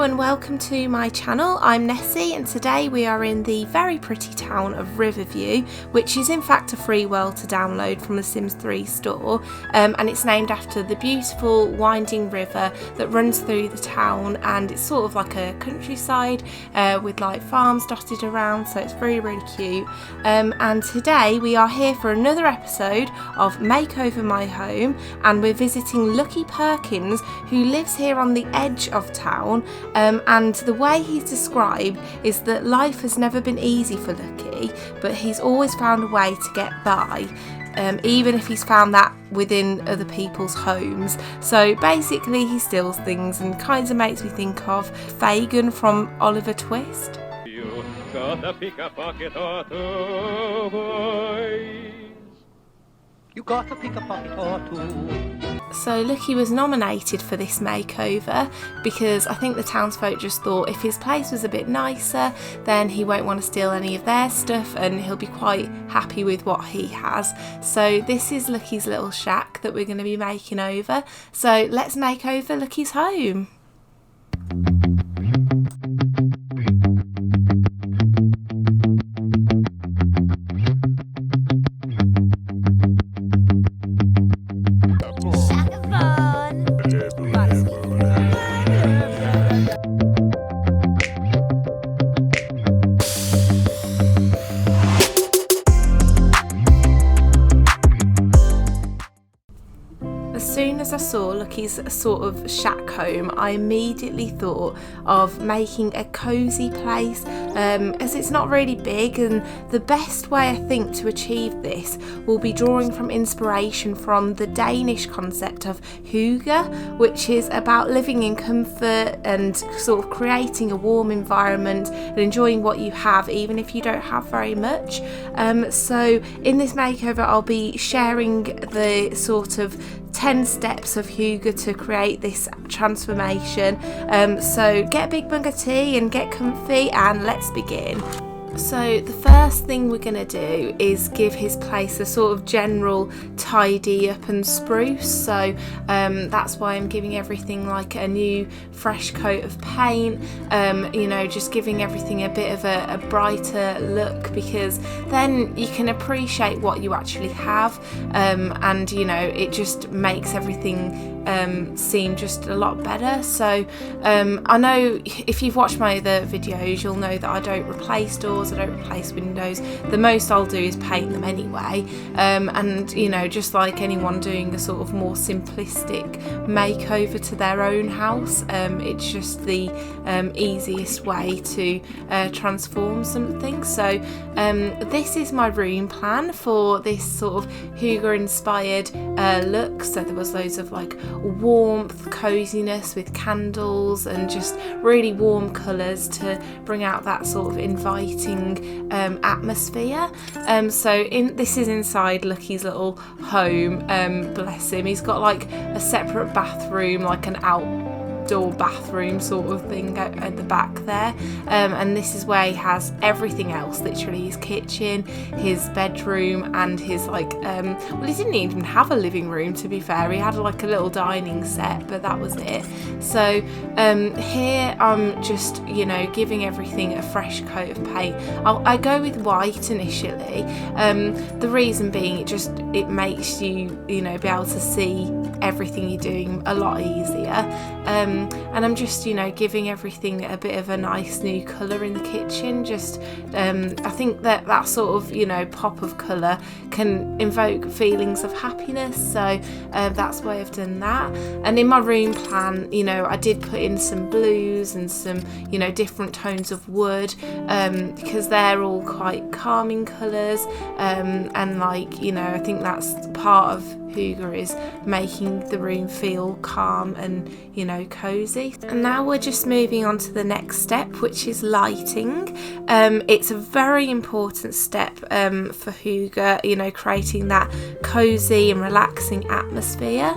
and welcome to my channel. I'm Nessie and today we are in the very pretty town of Riverview, which is in fact a free world to download from the Sims 3 store, and it's named after the beautiful winding river that runs through the town, and it's sort of like a countryside with like farms dotted around, so it's really cute. And today we are here for another episode of Makeover My Home, and we're visiting Lucky Perkins, who lives here on the edge of town, and the way he's described is that life has never been easy for Lucky, but he's always found a way to get by, even if he's found that within other people's homes. So basically he steals things and kind of makes me think of Fagin from Oliver Twist. You gotta pick a pocket or two, boys. You gotta pick a pocket or two. So Lucky was nominated for this makeover because I think the townsfolk just thought if his place was a bit nicer, then he won't want to steal any of their stuff and he'll be quite happy with what he has. So this is Lucky's little shack that we're going to be making over. So let's make over Lucky's home. As soon as I saw Lucky's sort of shack home, I immediately thought of making a cosy place, as it's not really big, and the best way I think to achieve this will be drawing from inspiration from the Danish concept of Hygge, which is about living in comfort and sort of creating a warm environment and enjoying what you have even if you don't have very much. So in this makeover I'll be sharing the sort of 10 steps of Hygge to create this transformation. So get a big mug of tea and get comfy and let's begin. So the first thing we're going to do is give his place a sort of general tidy up and spruce. So that's why I'm giving everything like a new fresh coat of paint, you know, just giving everything a bit of a brighter look, because then you can appreciate what you actually have, and you know, it just makes everything seem just a lot better. So I know if you've watched my other videos you'll know that I don't replace doors, I don't replace windows. The most I'll do is paint them anyway, and you know, just like anyone doing a sort of more simplistic makeover to their own house, it's just the easiest way to transform something. So this is my room plan for this sort of Hygge inspired look. So there was loads of like warmth, coziness with candles and just really warm colours to bring out that sort of inviting atmosphere. So this is inside Lucky's little home. Bless him, he's got like a separate bathroom, like an outdoor bathroom sort of thing at the back there, and this is where he has everything else, literally his kitchen, his bedroom, and his like well, he didn't even have a living room, to be fair. He had like a little dining set, but that was it. So here I'm just, you know, giving everything a fresh coat of paint. I go with white initially, the reason being it makes you, you know, be able to see everything you're doing a lot easier, and I'm just, you know, giving everything a bit of a nice new colour in the kitchen. Just I think that sort of, you know, pop of colour can invoke feelings of happiness, so that's why I've done that. And in my room plan, you know, I did put in some blues and some, you know, different tones of wood, because they're all quite calming colours, and like, you know, I think that's part of Hygge, is making the room feel calm and, you know, cozy. And now we're just moving on to the next step, which is lighting. It's a very important step for Hygge, you know, creating that cozy and relaxing atmosphere.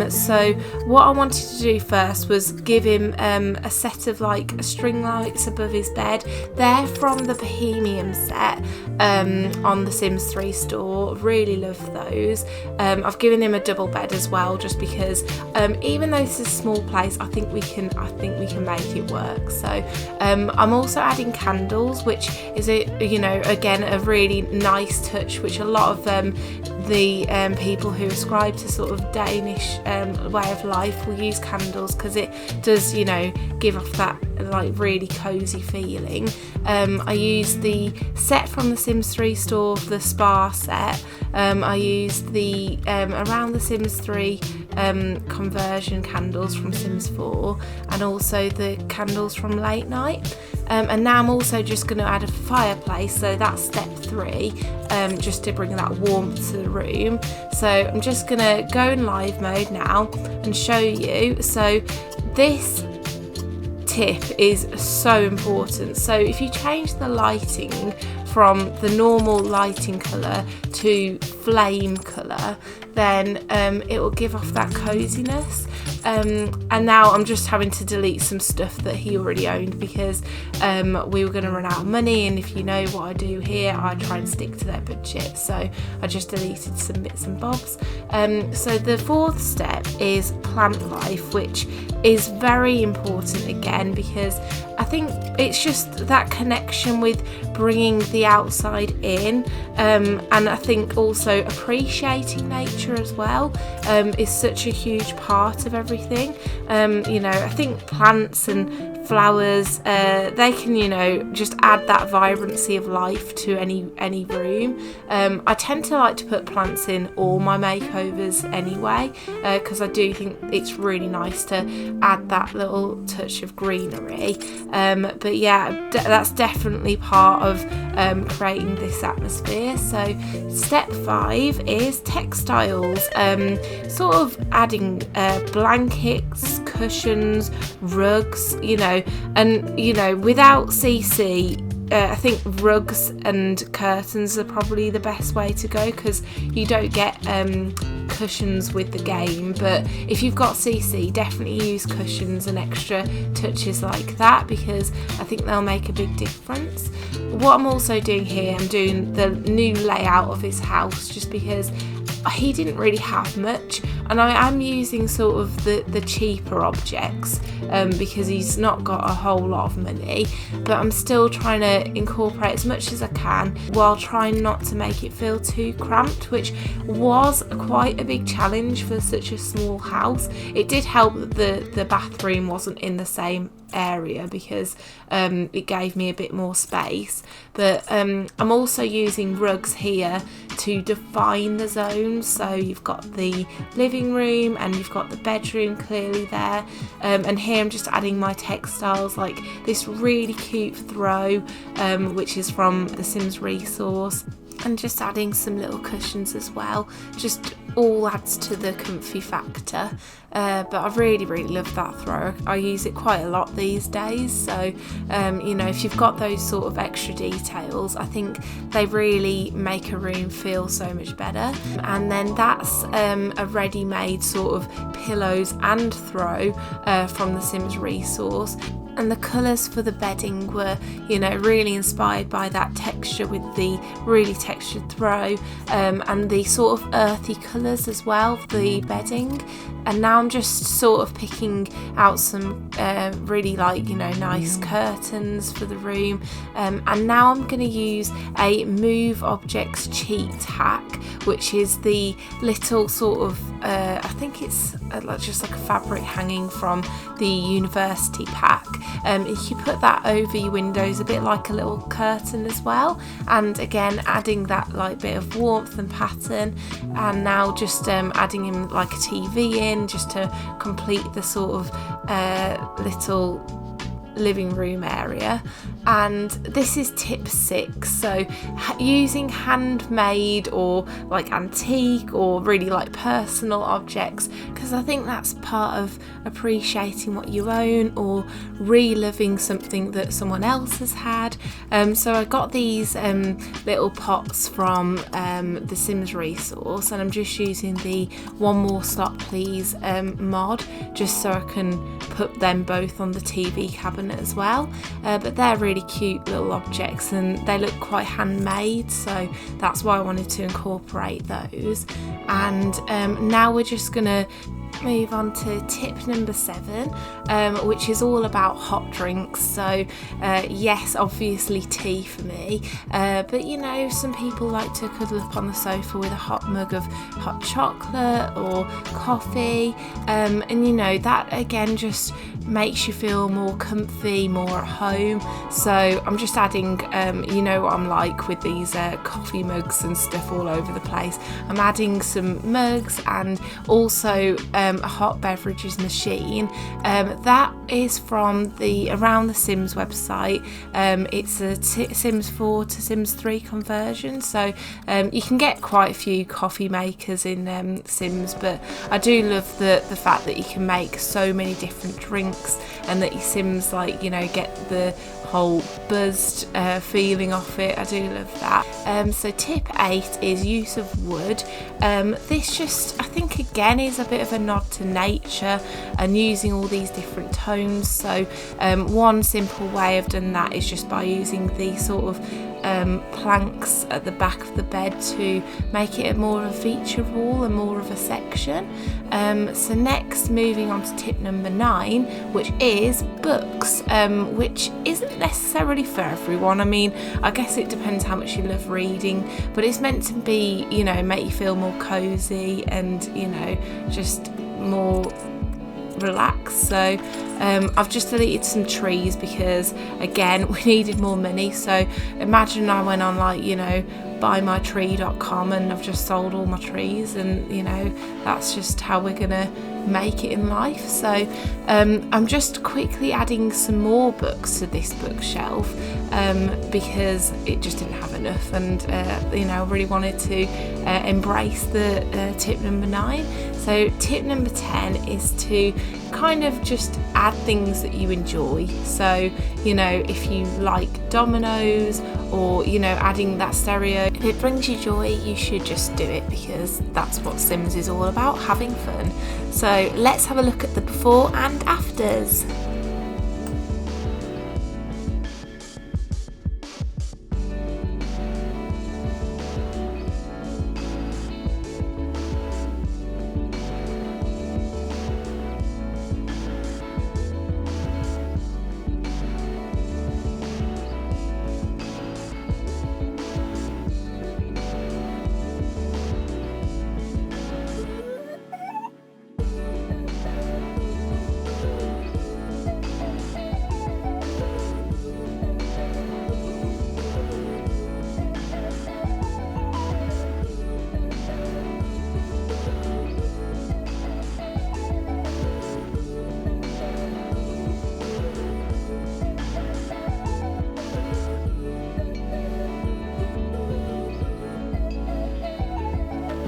So what I wanted to do first was give him a set of like string lights above his bed. They're from the Bohemian set on the Sims 3 store. Really love those. I've given him a double bed as well, just because even though this is a small place, I think we can make it work. So I'm also adding candles, which is again a really nice touch, which a lot of the people who ascribe to sort of Danish way of life will use candles, because it does give off that like really cozy feeling. I use the set from the Sims 3 store, the spa set. I used the around the Sims 3 conversion candles from Sims 4, and also the candles from Late Night. And now I'm also just going to add a fireplace, so that's step 3, just to bring that warmth to the room. So I'm just going to go in live mode now and show you. So this tip is so important. So if you change the lighting from the normal lighting colour to flame colour, then it will give off that coziness. And now I'm just having to delete some stuff that he already owned, because we were going to run out of money, and if you know what I do here, I try and stick to their budget, so I just deleted some bits and bobs. So the 4th step is plant life, which is very important again, because I think it's just that connection with bringing the outside in, and I think also appreciating nature as well is such a huge part of everything. I think plants and flowers, they can just add that vibrancy of life to any room. I tend to like to put plants in all my makeovers anyway, because I do think it's really nice to add that little touch of greenery. But yeah, that's definitely part of creating this atmosphere. So step 5 is textiles, sort of adding blankets, cushions, rugs, and without CC, I think rugs and curtains are probably the best way to go, because you don't get cushions with the game. But if you've got CC, definitely use cushions and extra touches like that, because I think they'll make a big difference. What I'm also doing here, I'm doing the new layout of his house, just because he didn't really have much, and I am using sort of the cheaper objects because he's not got a whole lot of money, but I'm still trying to incorporate as much as I can while trying not to make it feel too cramped, which was quite a big challenge for such a small house. It did help that the bathroom wasn't in the same area, because it gave me a bit more space, but I'm also using rugs here to define the zones. So you've got the living room and you've got the bedroom clearly there, and here I'm just adding my textiles, like this really cute throw which is from the Sims resource, and just adding some little cushions as well. Just all adds to the comfy factor. But I really love that throw. I use it quite a lot these days, so if you've got those sort of extra details, I think they really make a room feel so much better. And then that's a ready-made sort of pillows and throw from the Sims resource. And the colours for the bedding were, really inspired by that texture with the really textured throw, and the sort of earthy colours as well for the bedding. And now I'm just sort of picking out some really nice curtains for the room. And now I'm going to use a move objects cheat hack, which is the little sort of, I think it's just like a fabric hanging from the university pack. If you put that over your windows, a bit like a little curtain as well, and again adding that bit of warmth and pattern. And now just adding in like a TV in, just to complete the sort of little living room area. And this is tip 6, so using handmade or antique or really personal objects, because I think that's part of appreciating what you own or reliving something that someone else has had. So I got these little pots from the Sims resource, and I'm just using the One More Slot Please mod, just so I can put them both on the TV cabinet cabinet as well, but they're really cute little objects and they look quite handmade, so that's why I wanted to incorporate those. And now we're just gonna move on to tip number 7, which is all about hot drinks. So yes, obviously tea for me, but you know, some people like to cuddle up on the sofa with a hot mug of hot chocolate or coffee, and you know, that again just makes you feel more comfy, more at home. So I'm just adding, you know what I'm like with these coffee mugs and stuff all over the place. I'm adding some mugs and also a hot beverages machine. That is from the Around the Sims website. It's a Sims 4 to Sims 3 conversion, so you can get quite a few coffee makers in Sims, but I do love the fact that you can make so many different drinks and that your Sims, like, you know, get the whole buzzed feeling off it. I do love that. So tip 8 is use of wood. This just, I think, again is a bit of a nod to nature and using all these different tones. So one simple way I've done that is just by using the sort of planks at the back of the bed to make it more of a feature wall and more of a section. So next, moving on to tip number 9, which is books, which isn't necessarily for everyone. I mean, I guess it depends how much you love reading, but it's meant to be, you know, make you feel more cozy and, you know, just more relaxed. So I've just deleted some trees because again we needed more money. So imagine I went on, like, you know, buymytree.com and I've just sold all my trees, and you know, that's just how we're gonna make it in life. So I'm just quickly adding some more books to this bookshelf because it just didn't have enough, and you know, I really wanted to embrace the tip number 9. So tip number 10 is to kind of just add things that you enjoy. So, you know, if you like dominoes or, you know, adding that stereo, if it brings you joy, you should just do it, because that's what Sims is all about, having fun. So let's have a look at the before and afters.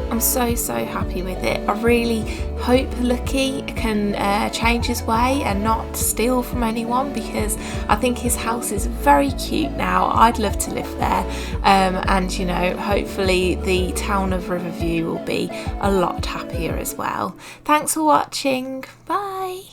I'm so happy with it. I really hope Lucky can change his way and not steal from anyone, because I think his house is very cute now. I'd love to live there, and you know, hopefully the town of Riverview will be a lot happier as well. Thanks for watching. Bye.